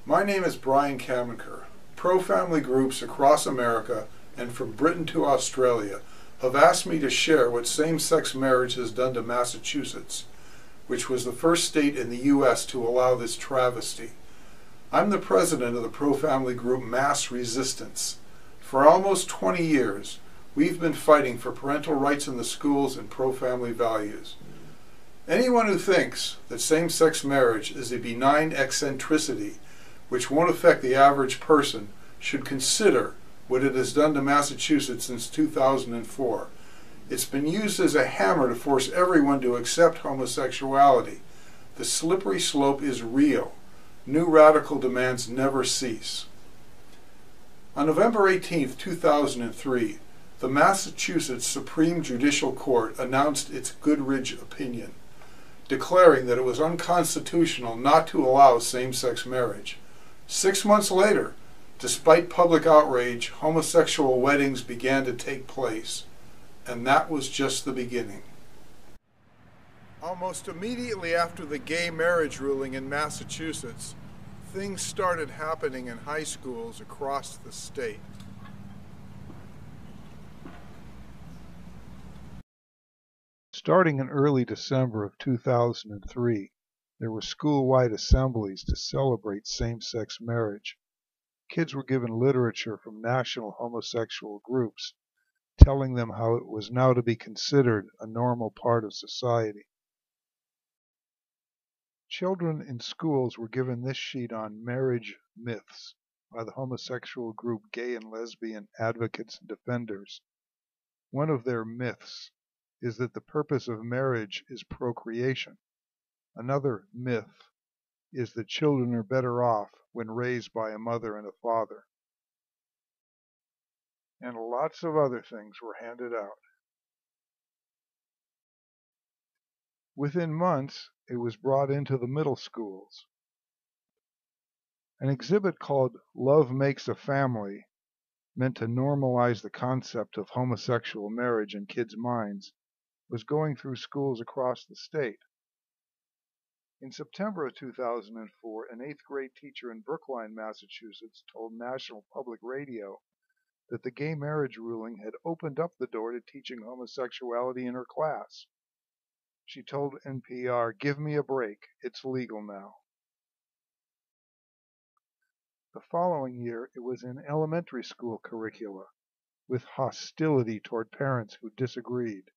My name is Brian Kamenker. Pro-family groups across America and from Britain to Australia have asked me to share what same-sex marriage has done to Massachusetts, which was the first state in the U.S. to allow this travesty. I'm the president of the pro-family group Mass Resistance. For almost 20 years, we've been fighting for parental rights in the schools and pro-family values. Anyone who thinks that same-sex marriage is a benign eccentricity which won't affect the average person should consider what it has done to Massachusetts since 2004. It's been used as a hammer to force everyone to accept homosexuality. The slippery slope is real. New radical demands never cease. On November 18, 2003, the Massachusetts Supreme Judicial Court announced its Goodridge opinion, declaring that it was unconstitutional not to allow same-sex marriage. 6 months later, despite public outrage, homosexual weddings began to take place, and that was just the beginning. Almost immediately after the gay marriage ruling in Massachusetts, things started happening in high schools across the state. Starting in early December of 2003, there were school-wide assemblies to celebrate same-sex marriage. Kids were given literature from national homosexual groups, telling them how it was now to be considered a normal part of society. Children in schools were given this sheet on marriage myths by the homosexual group Gay and Lesbian Advocates and Defenders. One of their myths is that the purpose of marriage is procreation. Another myth is that children are better off when raised by a mother and a father. And lots of other things were handed out. Within months, it was brought into the middle schools. An exhibit called Love Makes a Family, meant to normalize the concept of homosexual marriage in kids' minds, was going through schools across the state. In September of 2004, an 8th grade teacher in Brookline, Massachusetts, told National Public Radio that the gay marriage ruling had opened up the door to teaching homosexuality in her class. She told NPR, "Give me a break, it's legal now." The following year, it was in elementary school curricula, with hostility toward parents who disagreed.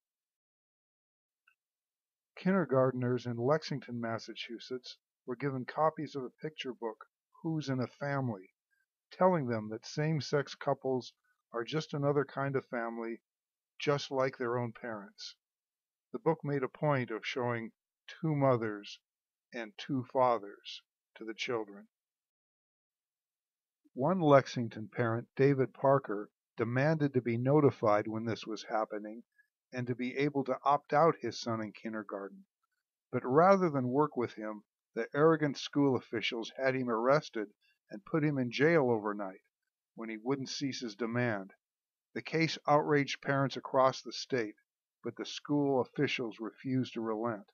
Kindergarteners in Lexington, Massachusetts, were given copies of a picture book, Who's in a Family, telling them that same-sex couples are just another kind of family, just like their own parents. The book made a point of showing 2 mothers and 2 fathers to the children. One Lexington parent, David Parker, demanded to be notified when this was happening and to be able to opt out his son in kindergarten. But rather than work with him, the arrogant school officials had him arrested and put him in jail overnight when he wouldn't cease his demand. The case outraged parents across the state, but the school officials refused to relent.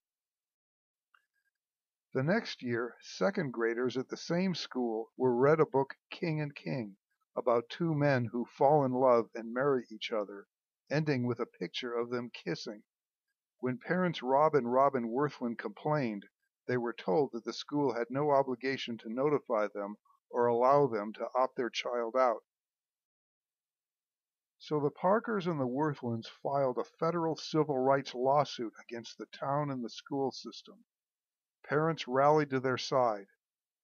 The next year, 2nd graders at the same school were read a book, King and King, about 2 men who fall in love and marry each other, ending with a picture of them kissing. When parents Rob and Robin Worthland complained, they were told that the school had no obligation to notify them or allow them to opt their child out. So the Parkers and the Worthlands filed a federal civil rights lawsuit against the town and the school system. Parents rallied to their side,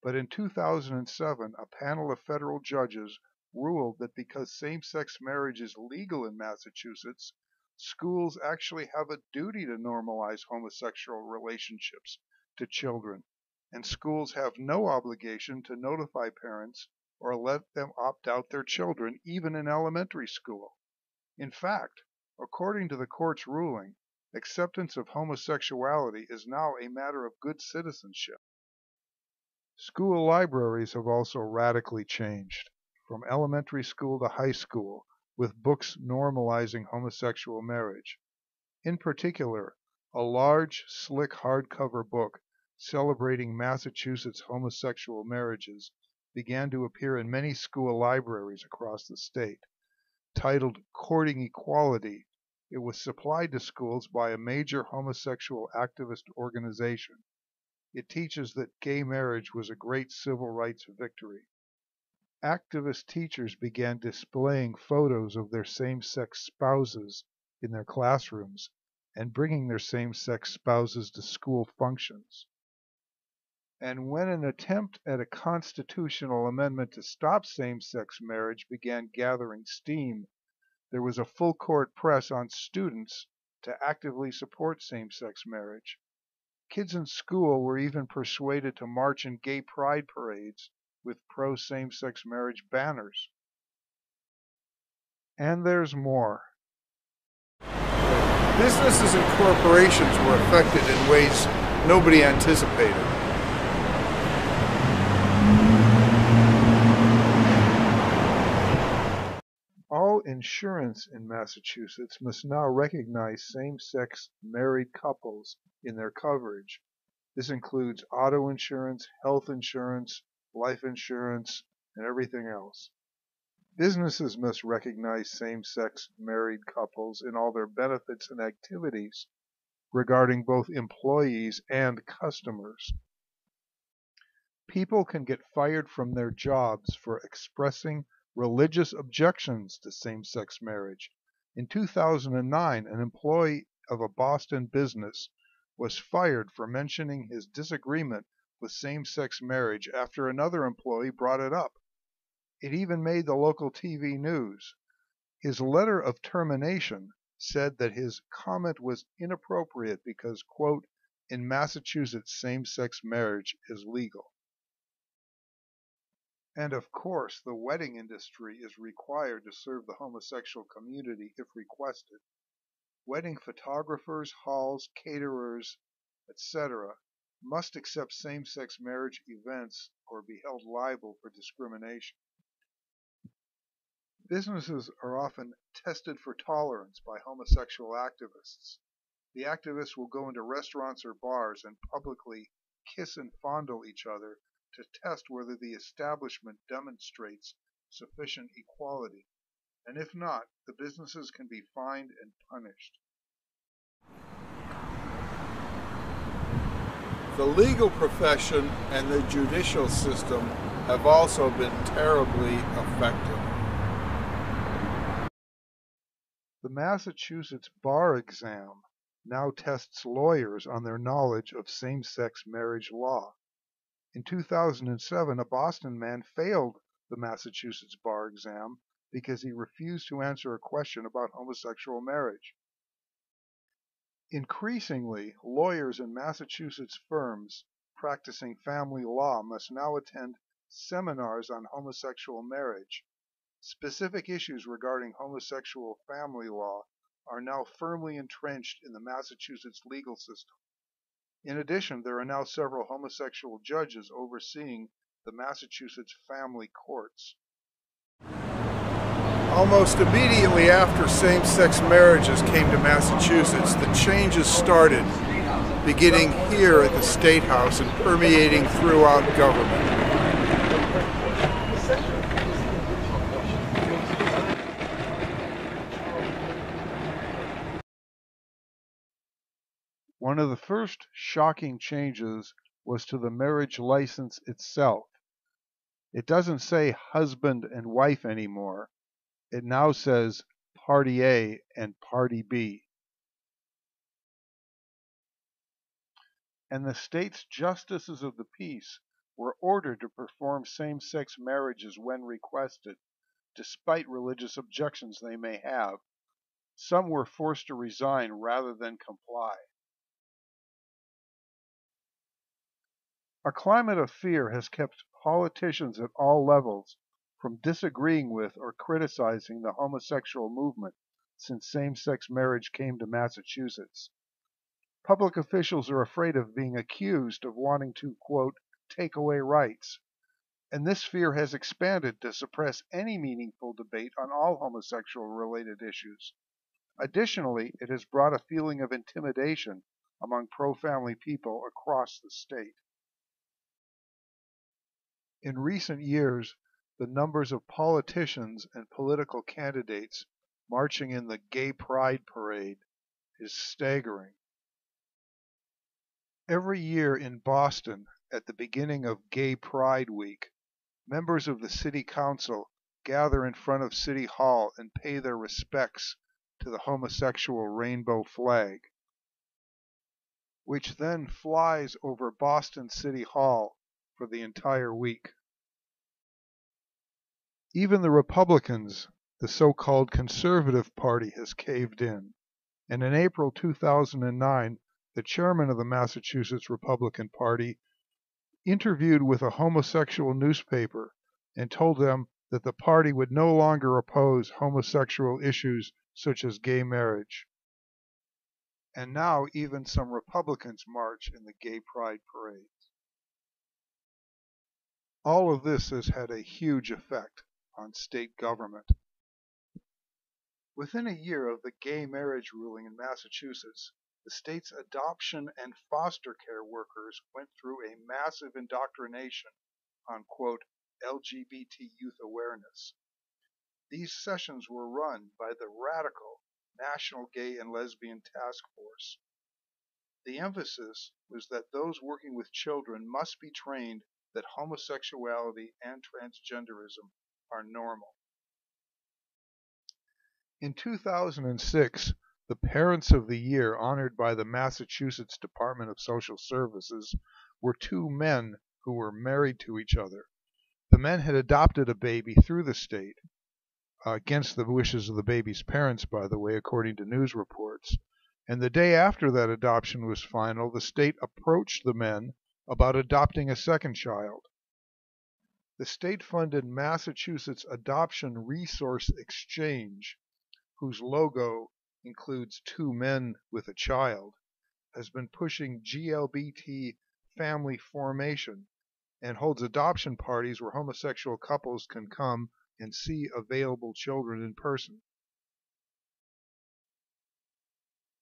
but in 2007, a panel of federal judges ruled that because same-sex marriage is legal in Massachusetts, schools actually have a duty to normalize homosexual relationships to children, and schools have no obligation to notify parents or let them opt out their children, even in elementary school. In fact, according to the court's ruling, acceptance of homosexuality is now a matter of good citizenship. School libraries have also radically changed, from elementary school to high school, with books normalizing homosexual marriage. In particular, a large, slick hardcover book celebrating Massachusetts homosexual marriages began to appear in many school libraries across the state. Titled Courting Equality, it was supplied to schools by a major homosexual activist organization. It teaches that gay marriage was a great civil rights victory. Activist teachers began displaying photos of their same-sex spouses in their classrooms and bringing their same-sex spouses to school functions. And when an attempt at a constitutional amendment to stop same-sex marriage began gathering steam, there was a full-court press on students to actively support same-sex marriage. Kids in school were even persuaded to march in gay pride parades with pro-same-sex marriage banners. And there's more. Businesses and corporations were affected in ways nobody anticipated. All insurance in Massachusetts must now recognize same-sex married couples in their coverage. This includes auto insurance, health insurance, life insurance, and everything else. Businesses must recognize same-sex married couples in all their benefits and activities regarding both employees and customers. People can get fired from their jobs for expressing religious objections to same-sex marriage. In 2009, an employee of a Boston business was fired for mentioning his disagreement with same-sex marriage after another employee brought it up. It even made the local TV news. His letter of termination said that his comment was inappropriate because, quote, in Massachusetts, same-sex marriage is legal. And of course, the wedding industry is required to serve the homosexual community if requested. Wedding photographers, halls, caterers, etc. must accept same-sex marriage events or be held liable for discrimination. Businesses are often tested for tolerance by homosexual activists. The activists will go into restaurants or bars and publicly kiss and fondle each other to test whether the establishment demonstrates sufficient equality, and if not, the businesses can be fined and punished. The legal profession and the judicial system have also been terribly affected. The Massachusetts bar exam now tests lawyers on their knowledge of same-sex marriage law. In 2007, a Boston man failed the Massachusetts bar exam because he refused to answer a question about homosexual marriage. Increasingly, lawyers in Massachusetts firms practicing family law must now attend seminars on homosexual marriage. Specific issues regarding homosexual family law are now firmly entrenched in the Massachusetts legal system. In addition, there are now several homosexual judges overseeing the Massachusetts family courts. Almost immediately after same-sex marriages came to Massachusetts, the changes started, beginning here at the State House and permeating throughout government. One of the first shocking changes was to the marriage license itself. It doesn't say husband and wife anymore. It now says Party A and Party B. And the state's justices of the peace were ordered to perform same-sex marriages when requested, despite religious objections they may have. Some were forced to resign rather than comply. A climate of fear has kept politicians at all levels from disagreeing with or criticizing the homosexual movement since same-sex marriage came to Massachusetts. Public officials are afraid of being accused of wanting to, quote, take away rights, and this fear has expanded to suppress any meaningful debate on all homosexual-related issues. Additionally, it has brought a feeling of intimidation among pro-family people across the state. In recent years, the numbers of politicians and political candidates marching in the Gay Pride Parade is staggering. Every year in Boston, at the beginning of Gay Pride Week, members of the City Council gather in front of City Hall and pay their respects to the homosexual rainbow flag, which then flies over Boston City Hall for the entire week. Even the Republicans, the so-called Conservative Party, has caved in, and in April 2009, the chairman of the Massachusetts Republican Party interviewed with a homosexual newspaper and told them that the party would no longer oppose homosexual issues such as gay marriage. And now even some Republicans march in the Gay Pride parades. All of this has had a huge effect on state government. Within a year of the gay marriage ruling in Massachusetts, the state's adoption and foster care workers went through a massive indoctrination on, quote, LGBT youth awareness. These sessions were run by the radical National Gay and Lesbian Task Force. The emphasis was that those working with children must be trained that homosexuality and transgenderism are normal. In 2006, the Parents of the Year honored by the Massachusetts Department of Social Services were two men who were married to each other. The men had adopted a baby through the state, against the wishes of the baby's parents, by the way, according to news reports. And the day after that adoption was final, the state approached the men about adopting a second child. The state-funded Massachusetts Adoption Resource Exchange, whose logo includes two men with a child, has been pushing GLBT family formation and holds adoption parties where homosexual couples can come and see available children in person.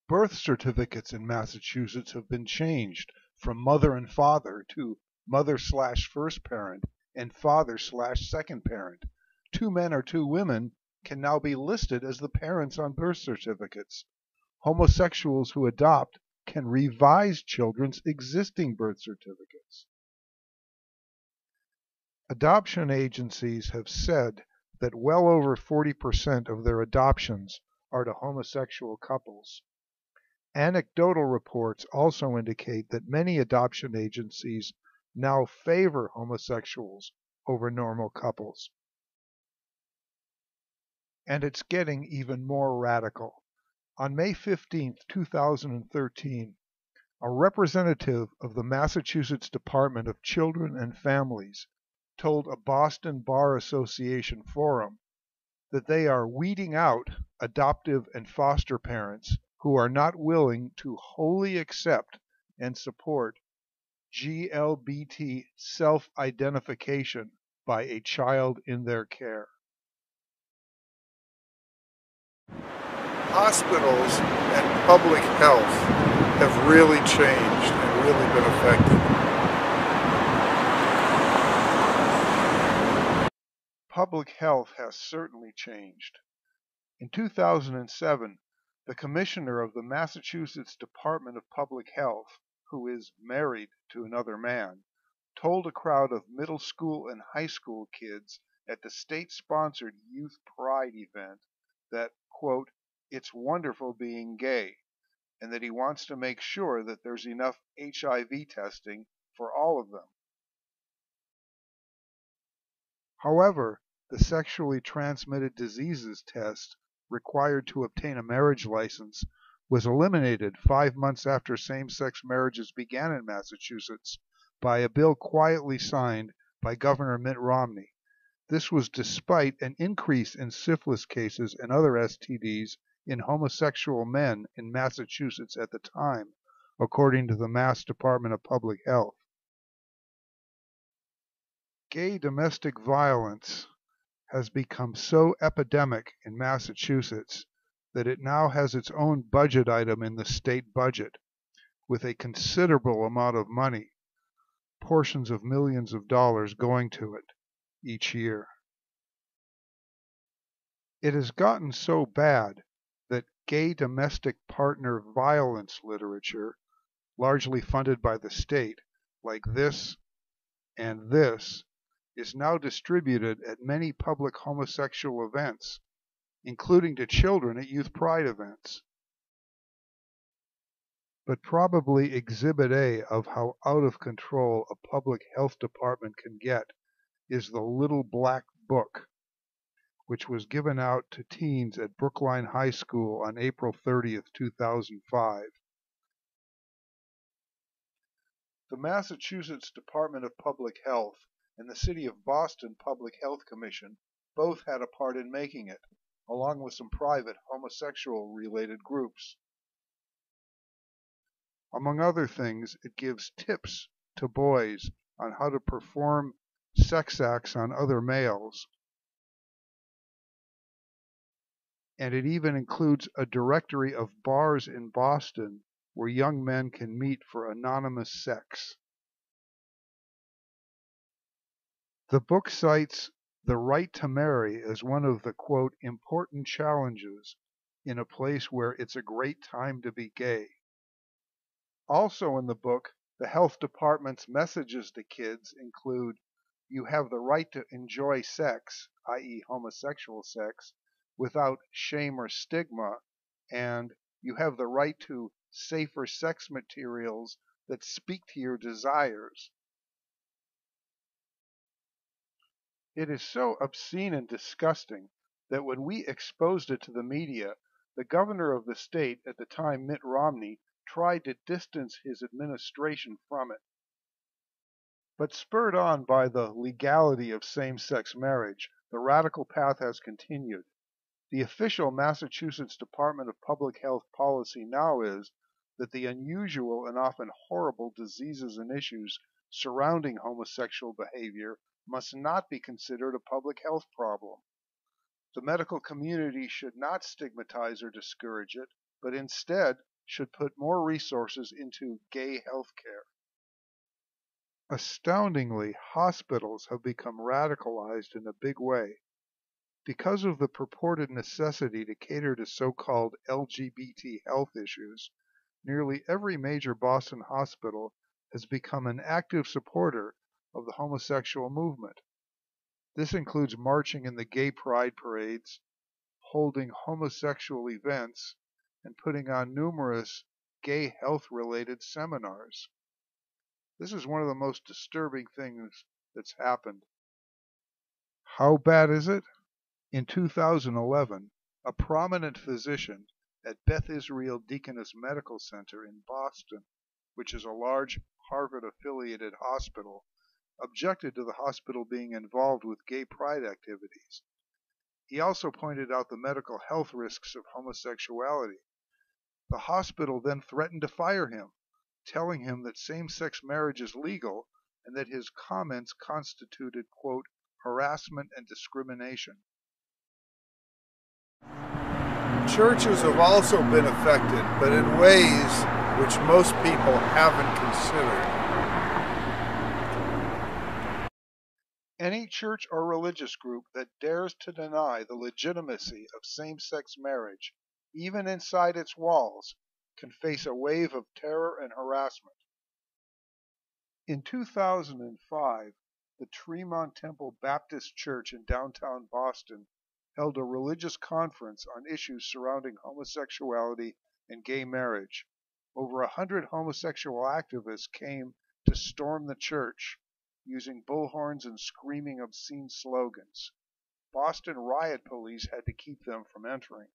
Birth certificates in Massachusetts have been changed from mother and father to mother/first parent and father/second parent. Two men or two women can now be listed as the parents on birth certificates. Homosexuals who adopt can revise children's existing birth certificates. Adoption agencies have said that well over 40% of their adoptions are to homosexual couples. Anecdotal reports also indicate that many adoption agencies now favor homosexuals over normal couples. And it's getting even more radical. On May 15, 2013, a representative of the Massachusetts Department of Children and Families told a Boston Bar Association forum that they are weeding out adoptive and foster parents who are not willing to wholly accept and support GLBT self-identification by a child in their care. Hospitals and public health have really changed and really been affected. Public health has certainly changed. In 2007, the commissioner of the Massachusetts Department of Public Health, who is married to another man, told a crowd of middle school and high school kids at the state-sponsored Youth Pride event that, quote, it's wonderful being gay, and that he wants to make sure that there's enough HIV testing for all of them. However, the sexually transmitted diseases test required to obtain a marriage license was eliminated 5 months after same-sex marriages began in Massachusetts by a bill quietly signed by Governor Mitt Romney. This was despite an increase in syphilis cases and other STDs in homosexual men in Massachusetts at the time, according to the Mass Department of Public Health. Gay domestic violence has become so epidemic in Massachusetts that it now has its own budget item in the state budget with a considerable amount of money. portions of millions of dollars going to it each year. It has gotten so bad that gay domestic partner violence literature, largely funded by the state, like this and this, is now distributed at many public homosexual events, including to children at youth pride events. But probably Exhibit A of how out of control a public health department can get is the Little Black Book, which was given out to teens at Brookline High School on April 30th, 2005. The Massachusetts Department of Public Health and the City of Boston Public Health Commission both had a part in making it, along with some private homosexual-related groups. Among other things, it gives tips to boys on how to perform sex acts on other males. And it even includes a directory of bars in Boston where young men can meet for anonymous sex. The book cites the right to marry as one of the, quote, important challenges in a place where it's a great time to be gay. Also in the book, the health department's messages to kids include, you have the right to enjoy sex, i.e. homosexual sex, without shame or stigma, and you have the right to safer sex materials that speak to your desires. It is so obscene and disgusting that when we exposed it to the media, the governor of the state at the time, Mitt Romney, tried to distance his administration from it. But spurred on by the legality of same-sex marriage, the radical path has continued. The official Massachusetts Department of Public Health policy now is that the unusual and often horrible diseases and issues surrounding homosexual behavior must not be considered a public health problem. The medical community should not stigmatize or discourage it, but instead should put more resources into gay health care. Astoundingly, hospitals have become radicalized in a big way. Because of the purported necessity to cater to so-called LGBT health issues, nearly every major Boston hospital has become an active supporter of the homosexual movement. This includes marching in the gay pride parades, holding homosexual events, and putting on numerous gay health-related seminars. This is one of the most disturbing things that's happened. How bad is it? In 2011, a prominent physician at Beth Israel Deaconess Medical Center in Boston, which is a large Harvard-affiliated hospital, objected to the hospital being involved with gay pride activities. He also pointed out the medical health risks of homosexuality. The hospital then threatened to fire him, telling him that same-sex marriage is legal and that his comments constituted, quote, harassment and discrimination. Churches have also been affected, but in ways which most people haven't considered. Any church or religious group that dares to deny the legitimacy of same-sex marriage, even inside its walls, can face a wave of terror and harassment. In 2005, the Tremont Temple Baptist Church in downtown Boston held a religious conference on issues surrounding homosexuality and gay marriage. Over 100 homosexual activists came to storm the church, using bullhorns and screaming obscene slogans. Boston riot police had to keep them from entering.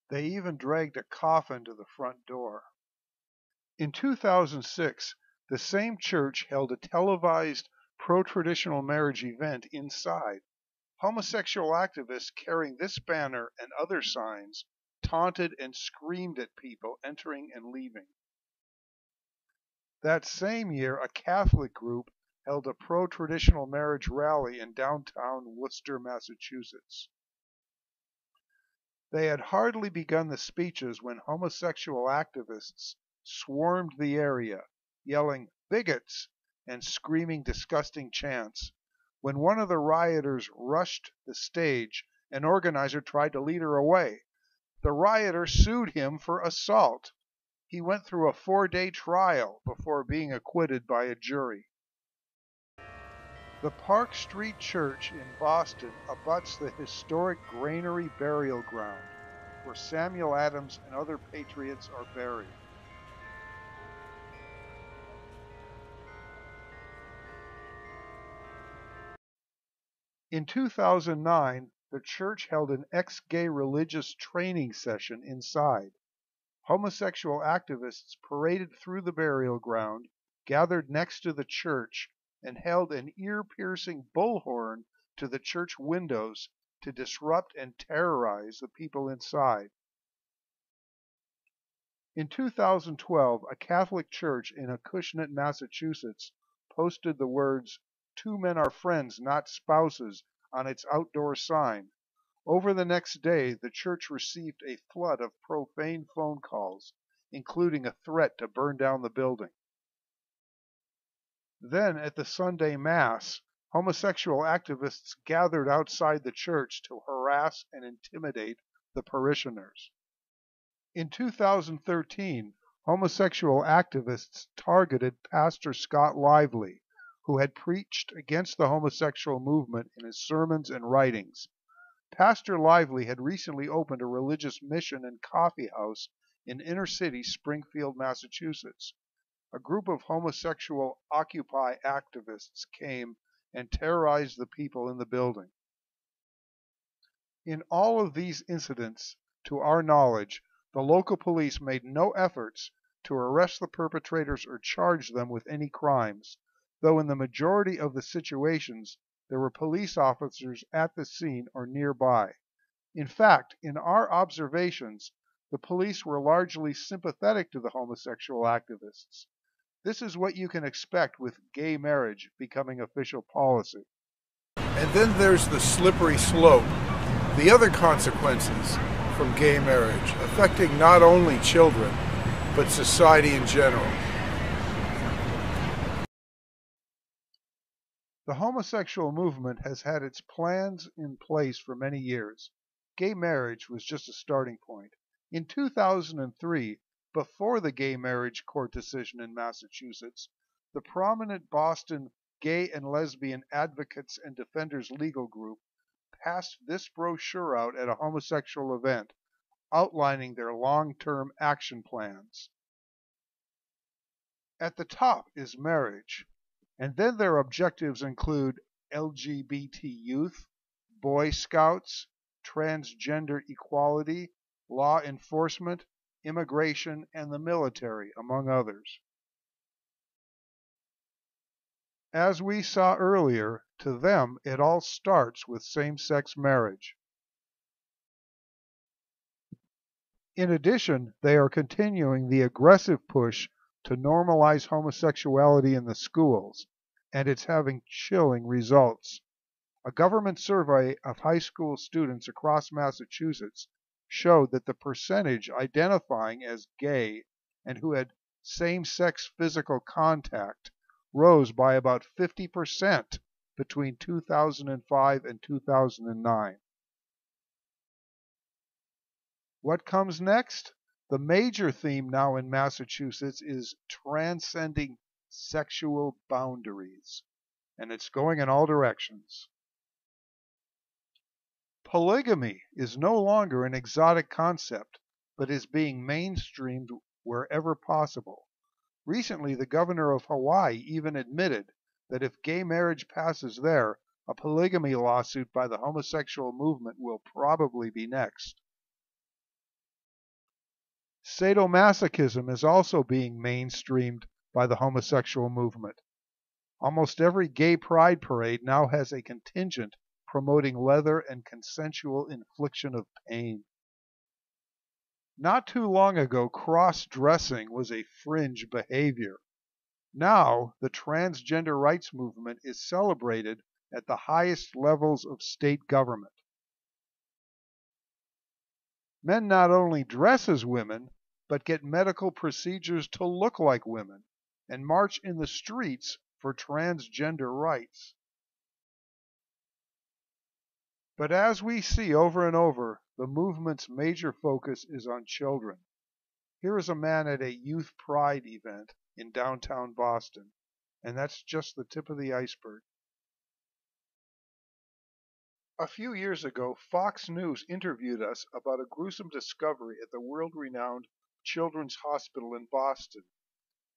They even dragged a coffin to the front door. In 2006, the same church held a televised pro-traditional marriage event inside. Homosexual activists carrying this banner and other signs taunted and screamed at people entering and leaving. That same year, a Catholic group held a pro-traditional marriage rally in downtown Worcester, Massachusetts. They had hardly begun the speeches when homosexual activists swarmed the area, yelling "bigots" and screaming disgusting chants. When one of the rioters rushed the stage, an organizer tried to lead her away. The rioter sued him for assault. He went through a 4-day trial before being acquitted by a jury. The Park Street Church in Boston abuts the historic Granary Burial Ground, where Samuel Adams and other patriots are buried. In 2009, the church held an ex-gay religious training session inside. Homosexual activists paraded through the burial ground, gathered next to the church, and held an ear-piercing bullhorn to the church windows to disrupt and terrorize the people inside. In 2012, a Catholic church in Acushnet, Massachusetts, posted the words, "Two men are friends, not spouses," on its outdoor sign. Over the next day, the church received a flood of profane phone calls, including a threat to burn down the building. Then, at the Sunday Mass, homosexual activists gathered outside the church to harass and intimidate the parishioners. In 2013, homosexual activists targeted Pastor Scott Lively, who had preached against the homosexual movement in his sermons and writings. Pastor Lively had recently opened a religious mission and coffee house in inner-city Springfield, Massachusetts. A group of homosexual Occupy activists came and terrorized the people in the building. In all of these incidents, to our knowledge, the local police made no efforts to arrest the perpetrators or charge them with any crimes, though in the majority of the situations there were police officers at the scene or nearby. In fact, in our observations, the police were largely sympathetic to the homosexual activists. This is what you can expect with gay marriage becoming official policy. And then there's the slippery slope, the other consequences from gay marriage, affecting not only children, but society in general. The homosexual movement has had its plans in place for many years. Gay marriage was just a starting point. In 2003, before the gay marriage court decision in Massachusetts, the prominent Boston Gay and Lesbian Advocates and Defenders Legal Group passed this brochure out at a homosexual event, outlining their long-term action plans. At the top is marriage, and then their objectives include LGBT youth, Boy Scouts, transgender equality, law enforcement, immigration, and the military, among others. As we saw earlier, to them it all starts with same-sex marriage. In addition, they are continuing the aggressive push to normalize homosexuality in the schools, and it's having chilling results. A government survey of high school students across Massachusetts showed that the percentage identifying as gay and who had same-sex physical contact rose by about 50% between 2005 and 2009. What comes next? The major theme now in Massachusetts is transcending sexual boundaries, and it's going in all directions. Polygamy is no longer an exotic concept, but is being mainstreamed wherever possible. Recently, the governor of Hawaii even admitted that if gay marriage passes there, a polygamy lawsuit by the homosexual movement will probably be next. Sadomasochism is also being mainstreamed by the homosexual movement. Almost every gay pride parade now has a contingent promoting leather and consensual infliction of pain. Not too long ago, cross-dressing was a fringe behavior. Now, the transgender rights movement is celebrated at the highest levels of state government. Men not only dress as women, but get medical procedures to look like women, and march in the streets for transgender rights. But as we see over and over, the movement's major focus is on children. Here is a man at a Youth Pride event in downtown Boston, and that's just the tip of the iceberg. A few years ago, Fox News interviewed us about a gruesome discovery at the world-renowned Children's Hospital in Boston.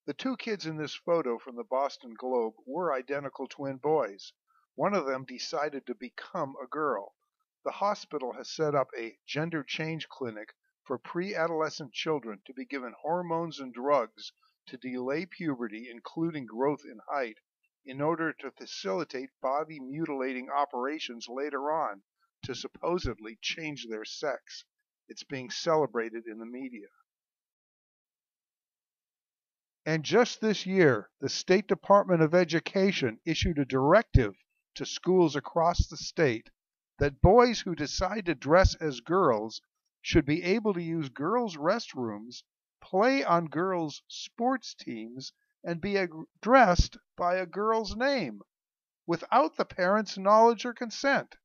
The two kids in this photo from the Boston Globe were identical twin boys. One of them decided to become a girl. The hospital has set up a gender change clinic for pre-adolescent children to be given hormones and drugs to delay puberty, including growth in height, in order to facilitate body mutilating operations later on to supposedly change their sex. It's being celebrated in the media. And just this year, the State Department of Education issued a directive to schools across the state that boys who decide to dress as girls should be able to use girls' restrooms, play on girls' sports teams, and be addressed by a girl's name without the parents' knowledge or consent.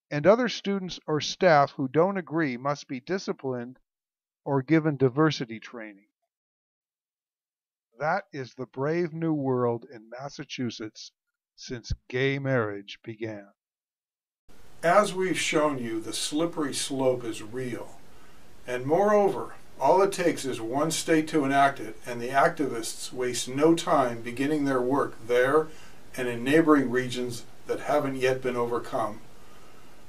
And other students or staff who don't agree must be disciplined or given diversity training. That is the brave new world in Massachusetts since gay marriage began. As we've shown you, the slippery slope is real. And moreover, all it takes is one state to enact it, and the activists waste no time beginning their work there and in neighboring regions that haven't yet been overcome.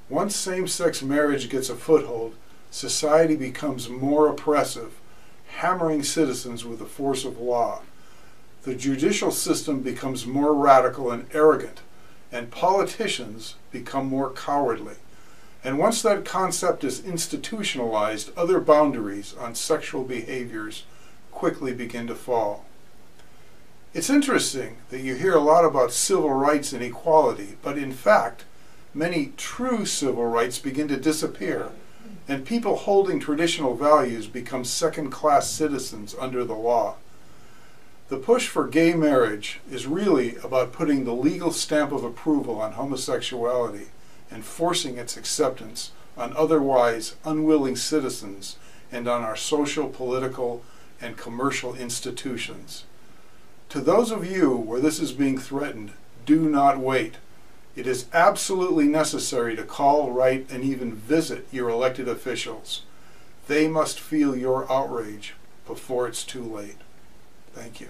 Once same-sex marriage gets a foothold, society becomes more oppressive, hammering citizens with the force of law. The judicial system becomes more radical and arrogant, and politicians become more cowardly. And once that concept is institutionalized, other boundaries on sexual behaviors quickly begin to fall. It's interesting that you hear a lot about civil rights and equality, but in fact, many true civil rights begin to disappear, and people holding traditional values become second-class citizens under the law. The push for gay marriage is really about putting the legal stamp of approval on homosexuality and forcing its acceptance on otherwise unwilling citizens and on our social, political, and commercial institutions. To those of you where this is being threatened, do not wait. It is absolutely necessary to call, write, and even visit your elected officials. They must feel your outrage before it's too late. Thank you.